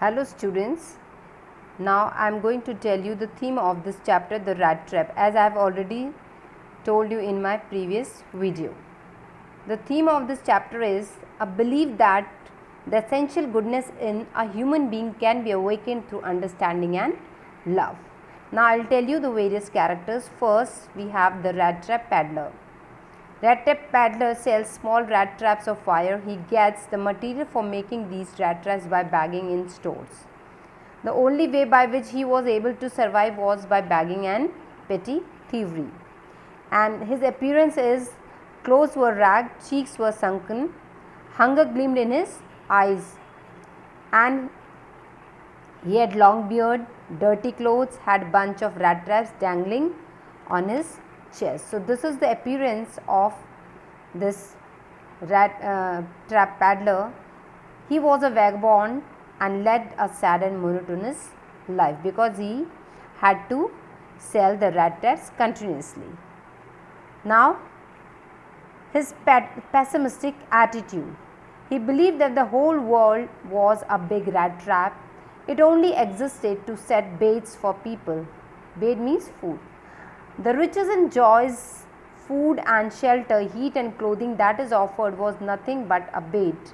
Hello students, now I am going to tell you the theme of this chapter, the rat trap, as I have already told you in my previous video. The theme of this chapter is a belief that the essential goodness in a human being can be awakened through understanding and love. Now I will tell you the various characters. First we have the rat trap peddler. Rat trap peddler sells small rat traps of wire. He gets the material for making these rat traps by bagging in stores. The only way by which he was able to survive was by bagging and petty thievery. And his appearance is: clothes were ragged, cheeks were sunken, hunger gleamed in his eyes, and he had long beard, dirty clothes, had bunch of rat traps dangling on his chest. So this is the appearance of this rat trap peddler. He was a vagabond and led a sad and monotonous life because he had to sell the rat traps continuously. Now, his pessimistic attitude. He believed that the whole world was a big rat trap. It only existed to set baits for people. Bait means food. The riches and joys, food and shelter, heat and clothing that is offered was nothing but a bait.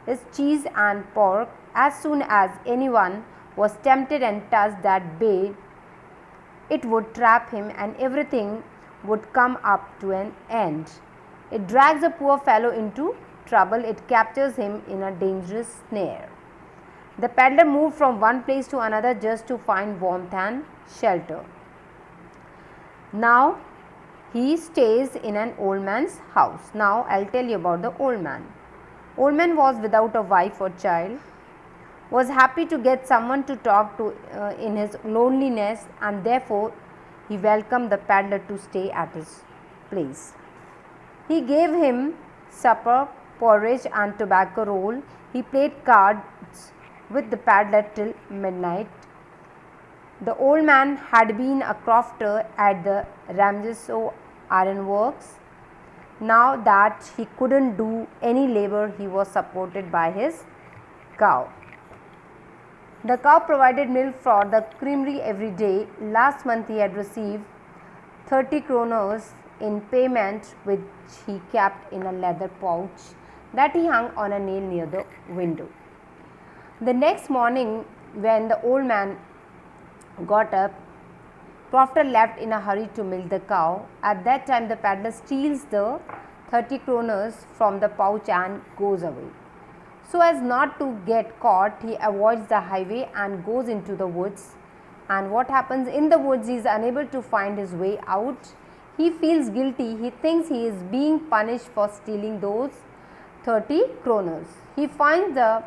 His cheese and pork, as soon as anyone was tempted and touched that bait, it would trap him and everything would come up to an end. It drags a poor fellow into trouble, it captures him in a dangerous snare. The peddler moved from one place to another just to find warmth and shelter. Now he stays in an old man's house. Now I'll tell you about the old man. Old man was without a wife or child, was happy to get someone to talk to in his loneliness, and therefore he welcomed the peddler to stay at his place. He gave him supper, porridge and tobacco roll. He played cards with the peddler till midnight. The old man had been a crofter at the Ramjeso Iron Works. Now that he couldn't do any labor, he was supported by his cow. The cow provided milk for the creamery every day. Last month he had received 30 kroners in payment, which he kept in a leather pouch that he hung on a nail near the window. The next morning, when the old man got up, crofter left in a hurry to milk the cow. At that time the peddler steals the 30 kroners from the pouch and goes away. So as not to get caught, he avoids the highway and goes into the woods. And what happens in the woods? He is unable to find his way out. He feels guilty. He thinks he is being punished for stealing those 30 kroners. He finds the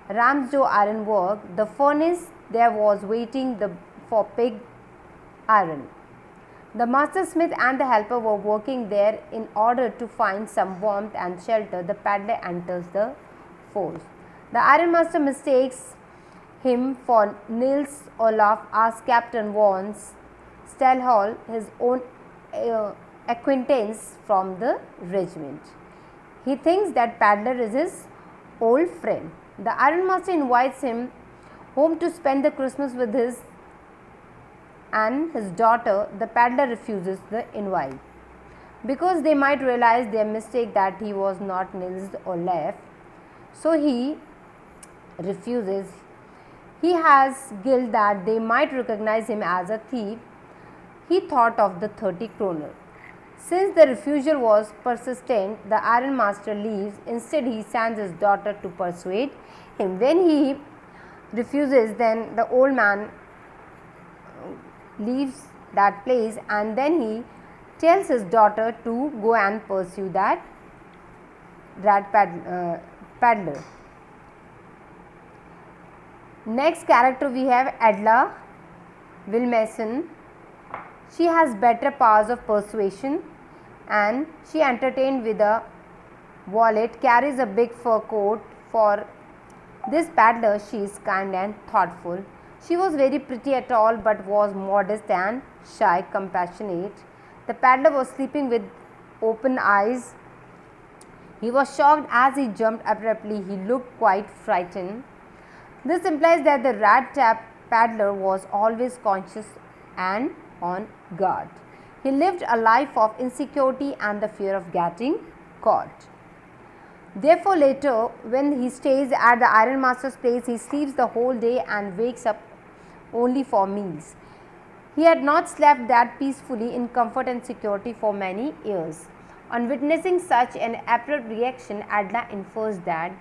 Ramsjo iron work. The furnace there was waiting for pig iron. The master smith and the helper were working there in order to find some warmth and shelter. The peddler enters the force. The iron master mistakes him for Nils Olaf as Captain von Stelhall, his own acquaintance from the regiment. He thinks that peddler is his old friend. The iron master invites him home to spend the Christmas with his daughter. The peddler refuses the invite because they might realize their mistake that he was not Nils Olaf. So he refuses. He has guilt that they might recognize him as a thief. He thought of the 30 kroner. Since the refusal was persistent, the iron master leaves. Instead, he sends his daughter to persuade him. When he refuses, then the old man leaves that place, and then he tells his daughter to go and pursue that peddler. Next character we have Edla Wilmason. She has better powers of persuasion and she entertained with a wallet, carries a big fur coat. For this peddler she is kind and thoughtful. She was very pretty at all, but was modest and shy, compassionate. The peddler was sleeping with open eyes. He was shocked as he jumped abruptly. He looked quite frightened. This implies that the rat trap paddler was always conscious and on guard. He lived a life of insecurity and the fear of getting caught. Therefore, later, when he stays at the ironmaster's place, he sleeps the whole day and wakes up only for meals. He had not slept that peacefully in comfort and security for many years. On witnessing such an abrupt reaction, Adela infers that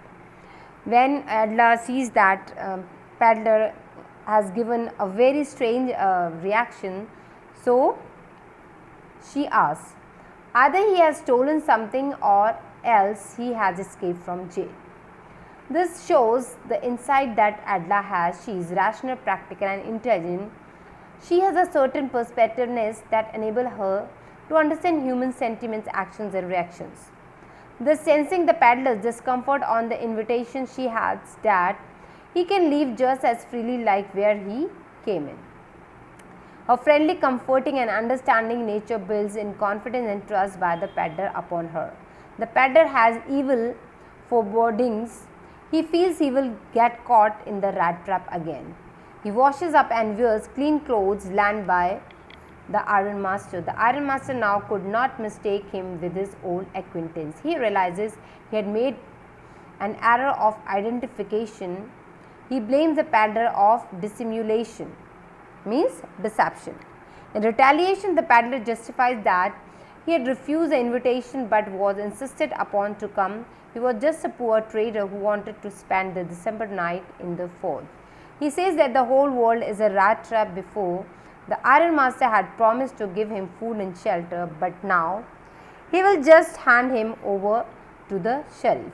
when Adela sees that paddler has given a very strange reaction, so she asks, either he has stolen something or else he has escaped from jail. This shows the insight that Adela has. She is rational, practical and intelligent. She has a certain perspectiveness that enable her to understand human sentiments, actions and reactions. Thus, sensing the paddler's discomfort on the invitation, she adds that he can leave just as freely like where he came in. Her friendly, comforting and understanding nature builds in confidence and trust by the paddler upon her. The paddler has evil forebodings. He feels he will get caught in the rat trap again. He washes up and wears clean clothes lent by the ironmaster. The ironmaster now could not mistake him with his old acquaintance. He realizes he had made an error of identification. He blames the paddler of dissimulation, means deception. In retaliation, the paddler justifies that he had refused the invitation but was insisted upon to come. He was just a poor trader who wanted to spend the December night in the fort. He says that the whole world is a rat trap. Before, the ironmaster had promised to give him food and shelter, but now he will just hand him over to the sheriff.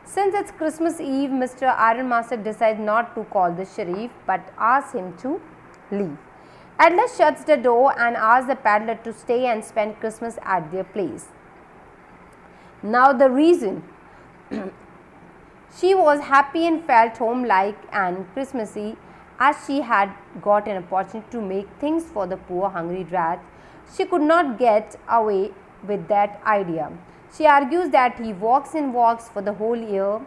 Since it's Christmas Eve, Mr. Ironmaster decides not to call the sheriff but asks him to leave. Adela shuts the door and asks the paddler to stay and spend Christmas at their place. Now the reason. She was happy and felt home-like and Christmassy as she had got an opportunity to make things for the poor hungry rat. She could not get away with that idea. She argues that he walks and walks for the whole year.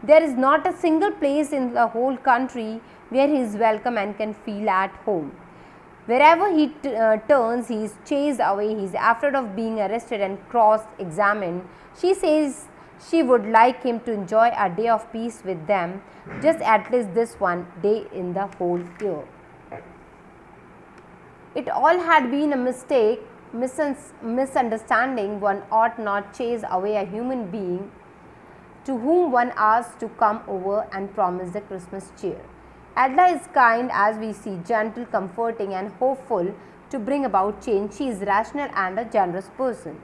There is not a single place in the whole country where he is welcome and can feel at home. Wherever he turns, he is chased away. He is afraid of being arrested and cross-examined. She says she would like him to enjoy a day of peace with them, just at least this one day in the whole year. It all had been a mistake, misunderstanding. One ought not chase away a human being to whom one asks to come over and promise the Christmas cheer. Adela is kind, as we see, gentle, comforting and hopeful to bring about change. She is rational and a generous person.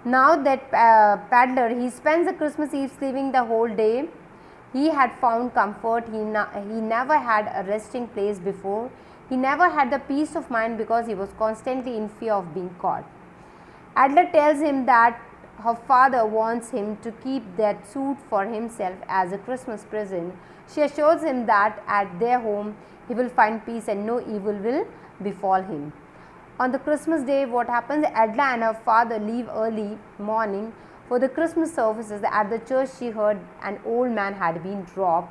Now that paddler, he spends the Christmas Eve sleeping the whole day. He had found comfort. He never had a resting place before. He never had the peace of mind because he was constantly in fear of being caught. Adela tells him that her father wants him to keep that suit for himself as a Christmas present. She assures him that at their home he will find peace and no evil will befall him. On the Christmas day, what happens? Adela and her father leave early morning for the Christmas services. At the church, she heard an old man had been robbed.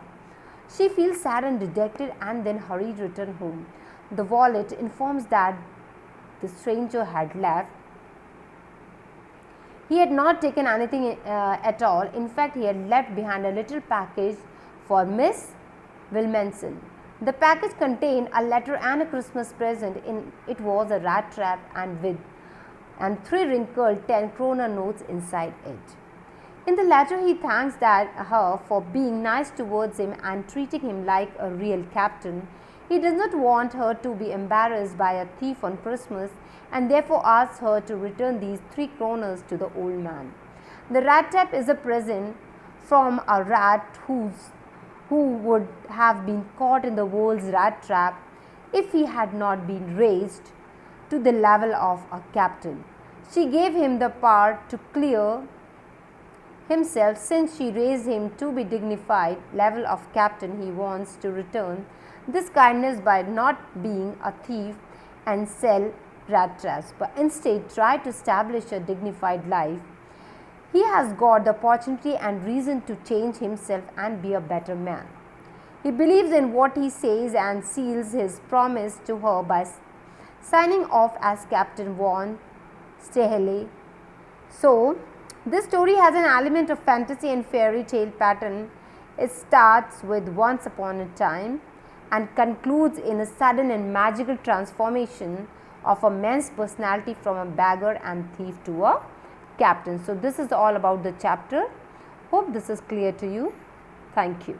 She feels sad and dejected and then hurried return home. The valet informs that the stranger had left. He had not taken anything at all. In fact, he had left behind a little package for Miss Williamson. The package contained a letter and a Christmas present. It was a rat trap and 3 wrinkled 10-kroner notes inside it. In the letter, he thanks her for being nice towards him and treating him like a real captain. He does not want her to be embarrassed by a thief on Christmas and therefore asks her to return these 3 kroners to the old man. The rat trap is a present from a rat who would have been caught in the world's rat trap if he had not been raised to the level of a captain. She gave him the power to clear himself. Since she raised him to be dignified level of captain, he wants to return this kindness by not being a thief and sell rat traps, but instead try to establish a dignified life. He has got the opportunity and reason to change himself and be a better man. He believes in what he says and seals his promise to her by signing off as Captain von Staheli. So, this story has an element of fantasy and fairy tale pattern. It starts with once upon a time and concludes in a sudden and magical transformation of a man's personality from a beggar and thief to a captain. So, this is all about the chapter. Hope this is clear to you. Thank you.